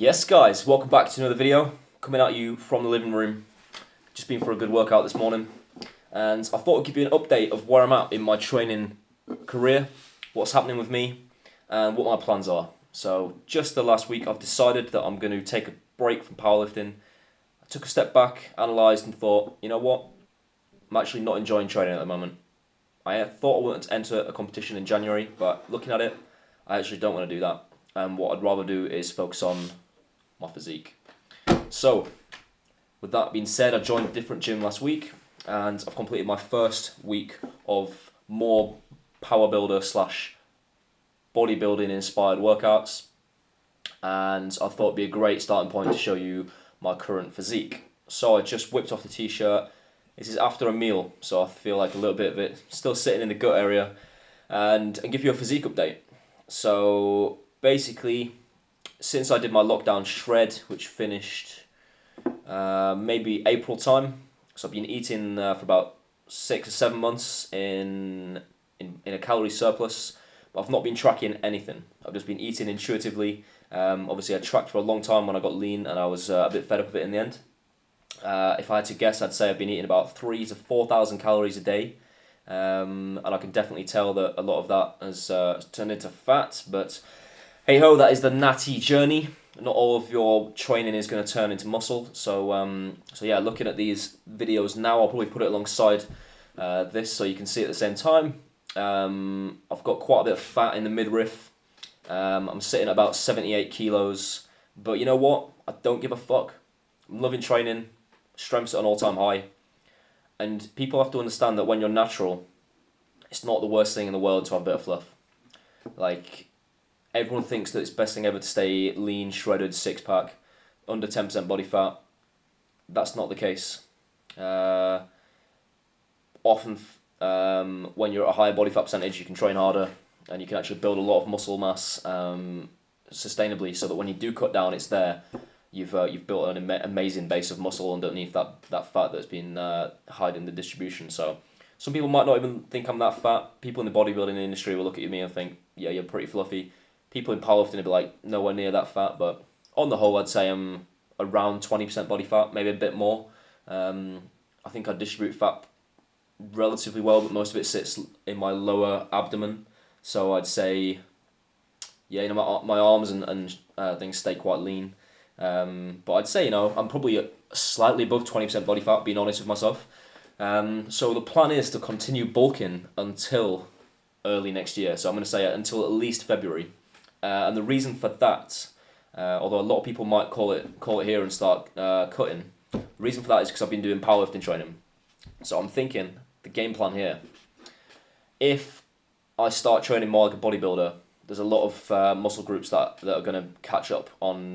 Yes guys, welcome back to another video, coming at you from the living room. Just been for a good workout this morning, and I thought I'd give you an update of where I'm at in my training career, what's happening with me, and what my plans are. So just the last week I've decided that I'm going to take a break from powerlifting. I took a step back, analysed and thought, you know what, I'm actually not enjoying training at the moment. I thought I wanted to enter a competition in January, but looking at it, I actually don't want to do that. And what I'd rather do is focus on my physique. So, with that being said, I joined a different gym last week, and I've completed my first week of more power builder slash bodybuilding inspired workouts, and I thought it'd be a great starting point to show you my current physique. So I just whipped off the t-shirt. This is after a meal, so I feel like a little bit of it still sitting in the gut area, and give you a physique update. So basically, since I did my lockdown shred, which finished maybe April time, so I've been eating for about 6 or 7 months in a calorie surplus, but I've not been tracking anything. I've just been eating intuitively. Obviously, I tracked for a long time when I got lean, and I was a bit fed up with it in the end. If I had to guess, I'd say I've been eating about 3,000 to 4,000 calories a day, and I can definitely tell that a lot of that has turned into fat, but hey ho, that is the natty journey. Not all of your training is going to turn into muscle. So yeah, looking at these videos now, I'll probably put it alongside this so you can see at the same time. I've got quite a bit of fat in the midriff. I'm sitting at about 78 kilos. But you know what? I don't give a fuck. I'm loving training. Strength's at an all-time high. And people have to understand that when you're natural, it's not the worst thing in the world to have a bit of fluff. Like, everyone thinks that it's the best thing ever to stay lean, shredded, six-pack, under 10% body fat. That's not the case. Often, when you're at a higher body fat percentage, you can train harder, and you can actually build a lot of muscle mass sustainably, so that when you do cut down, it's there. You've built an amazing base of muscle underneath that fat that's been hiding the distribution. So some people might not even think I'm that fat. People in the bodybuilding industry will look at me and think, yeah, you're pretty fluffy. People in powerlifting will be like, nowhere near that fat, but on the whole, I'd say I'm around 20% body fat, maybe a bit more. I think I distribute fat relatively well, but most of it sits in my lower abdomen. So I'd say, yeah, you know, my arms and things stay quite lean. But I'd say, you know, I'm probably slightly above 20% body fat, being honest with myself. So the plan is to continue bulking until early next year. So I'm going to say until at least February. And the reason for that, although a lot of people might call it here and start cutting, the reason for that is because I've been doing powerlifting training. So I'm thinking the game plan here. If I start training more like a bodybuilder, there's a lot of muscle groups that are going to catch up on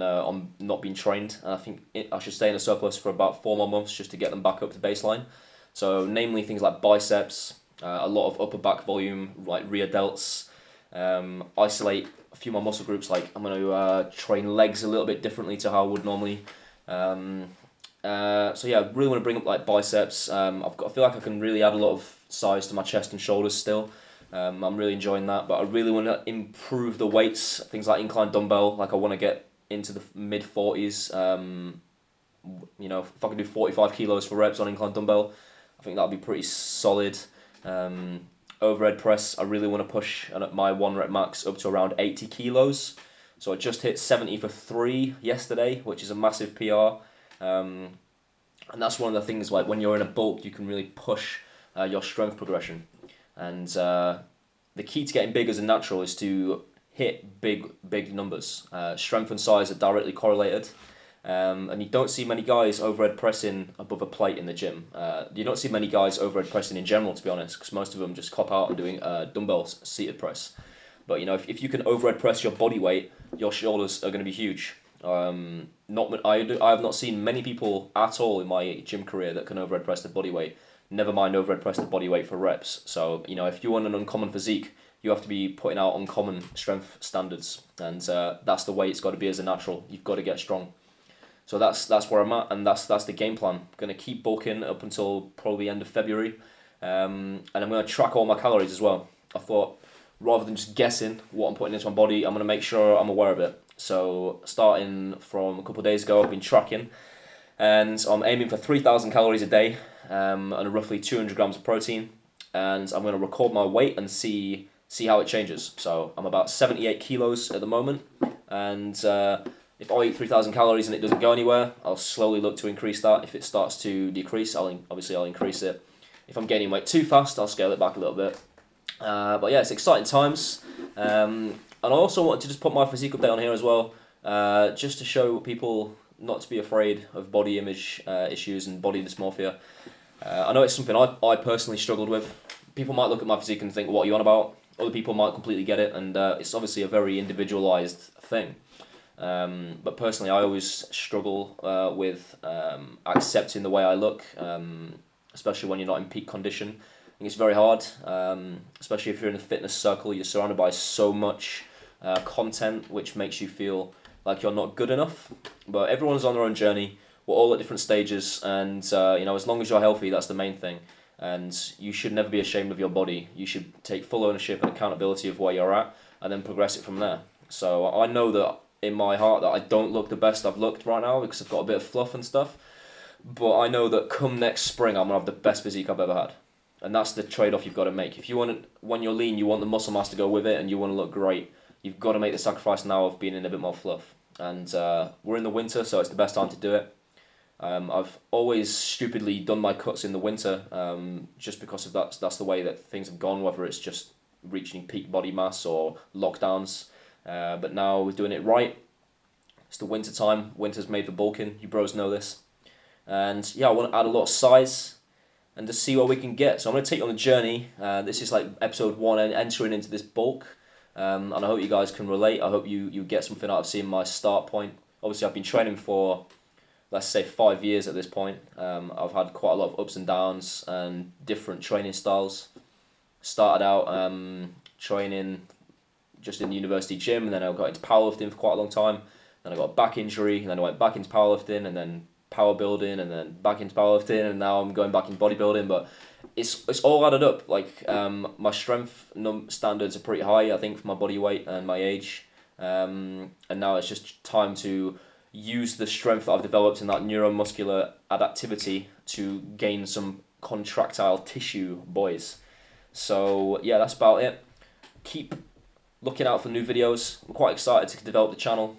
not being trained, and I think I should stay in a surplus for about 4 more months just to get them back up to baseline. So namely things like biceps, a lot of upper back volume like rear delts. Isolate a few more muscle groups, like I'm going to train legs a little bit differently to how I would normally. So yeah, I really want to bring up like biceps. I feel like I can really add a lot of size to my chest and shoulders still. I'm really enjoying that, but I really want to improve the weights, things like incline dumbbell. Like I want to get into the mid 40s. You know, if I can do 45 kilos for reps on incline dumbbell, I think that'll be pretty solid. Overhead press, I really want to push at my 1 rep max up to around 80 kilos. So I just hit 70 for 3 yesterday, which is a massive PR. And that's one of the things, like when you're in a bulk, you can really push your strength progression. And the key to getting big as a natural is to hit big numbers. Strength and size are directly correlated. And you don't see many guys overhead pressing above a plate in the gym. You don't see many guys overhead pressing in general, to be honest, because most of them just cop out and doing dumbbell seated press. But you know, if you can overhead press your body weight, your shoulders are going to be huge. I have not seen many people at all in my gym career that can overhead press the body weight. Never mind overhead press the body weight for reps. So you know, if you want an uncommon physique, you have to be putting out uncommon strength standards, and that's the way it's got to be as a natural. You've got to get strong. So that's where I'm at, and that's the game plan. I'm going to keep bulking up until probably end of February, and I'm going to track all my calories as well. I thought, rather than just guessing what I'm putting into my body, I'm going to make sure I'm aware of it. So starting from a couple of days ago, I've been tracking, and I'm aiming for 3,000 calories a day, and roughly 200 grams of protein. And I'm going to record my weight and see how it changes. So I'm about 78 kilos at the moment, and if I eat 3,000 calories and it doesn't go anywhere, I'll slowly look to increase that. If it starts to decrease, I'll increase it. If I'm gaining weight too fast, I'll scale it back a little bit. But yeah, it's exciting times. And I also wanted to just put my physique update on here as well, just to show people not to be afraid of body image issues and body dysmorphia. I know it's something I personally struggled with. People might look at my physique and think, what are you on about? Other people might completely get it, and it's obviously a very individualized thing. But personally, I always struggle with accepting the way I look, especially when you're not in peak condition. I think it's very hard, especially if you're in a fitness circle. You're surrounded by so much content which makes you feel like you're not good enough. But everyone's on their own journey. We're all at different stages, and as long as you're healthy, that's the main thing. And you should never be ashamed of your body. You should take full ownership and accountability of where you're at, and then progress it from there. So I know that in my heart that I don't look the best I've looked right now because I've got a bit of fluff and stuff. But I know that come next spring, I'm gonna have the best physique I've ever had. And that's the trade-off you've got to make. If you want when you're lean, you want the muscle mass to go with it, and you want to look great, you've got to make the sacrifice now of being in a bit more fluff. And we're in the winter, so it's the best time to do it. I've always stupidly done my cuts in the winter, just because of that's the way that things have gone, whether it's just reaching peak body mass or lockdowns. But now we're doing it right. It's the winter time. Winter's made for bulking. You bros know this. And yeah, I want to add a lot of size and to see what we can get. So I'm going to take you on a journey. This is like episode 1 and entering into this bulk. And I hope you guys can relate. I hope you get something out of seeing my start point. Obviously, I've been training for, let's say, 5 years at this point. I've had quite a lot of ups and downs and different training styles. Started out training just in the university gym, and then I got into powerlifting for quite a long time. Then I got a back injury, and then I went back into powerlifting, and then power building, and then back into powerlifting, and now I'm going back in bodybuilding. But it's all added up. Like my strength standards are pretty high, I think, for my body weight and my age. And now it's just time to use the strength that I've developed in that neuromuscular adaptivity to gain some contractile tissue, boys. So yeah, that's about it. Keep looking out for new videos. I'm quite excited to develop the channel.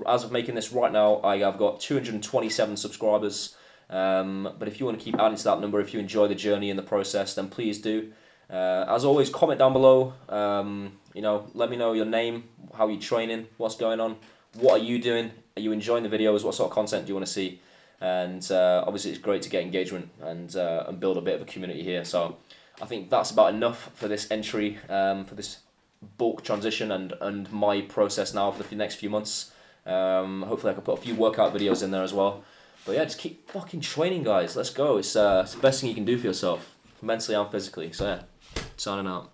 As of making this right now, I've got 227 subscribers. But if you want to keep adding to that number, if you enjoy the journey and the process, then please do. As always, comment down below. Let me know your name, how you're training, what's going on, what are you doing, are you enjoying the videos, what sort of content do you want to see? And obviously, it's great to get engagement and build a bit of a community here. So I think that's about enough for this entry, for this bulk transition and my process now for the next few months. Hopefully I can put a few workout videos in there as well. But yeah, just keep fucking training, guys. Let's go. It's the best thing you can do for yourself, mentally and physically. So yeah, signing out.